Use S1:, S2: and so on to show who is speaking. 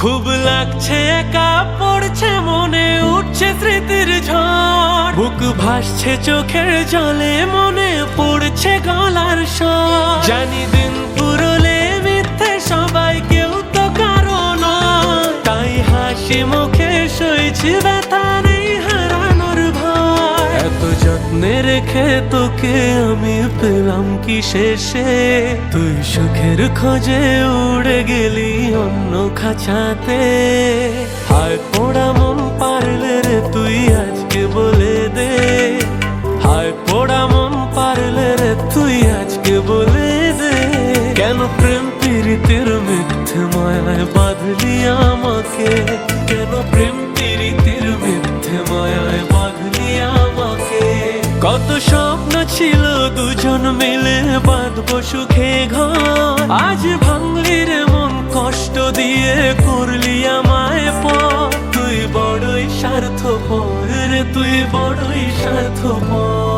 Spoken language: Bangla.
S1: খুব লাগছে একা পড়ছে মনে উঠছে স্মৃতির ঝড় বুক ভাসছে চোখের জলে মনে পড়ছে গলার স্বর জানি দিন পুরলে মিথ্যে সবাই কেউ তো কারণ তাই হাসি মুখে সইছি ব্যথা নেই হারানোর ভয় এত যত্নে রেখে তোকে আমি পেলাম কি শেষে তুই সুখের খোঁজে উড়ে গেলি অন্য খাঁচাতে হায় পোড়া মন পারলে রে তুই আজকে বলে দে হায় পোড়া মন পারলে রে তুই আজকে বলে দে কেন প্রেম প্রীতির মিথ্যে মায়ায় বাঁধলি আমাকে কেন প্রেম প্রীতির মিথ্যে মায়ায় বাঁধলি আমাকে কত স্বপ্ন ছিল দুজন মিলে বাঁধবো সুখে ঘর আজ ভাঙলি রে মন কষ্ট দিয়ে করলি আমায় পর তুই বড়ই স্বার্থপর রে তুই বড়ই স্বার্থপর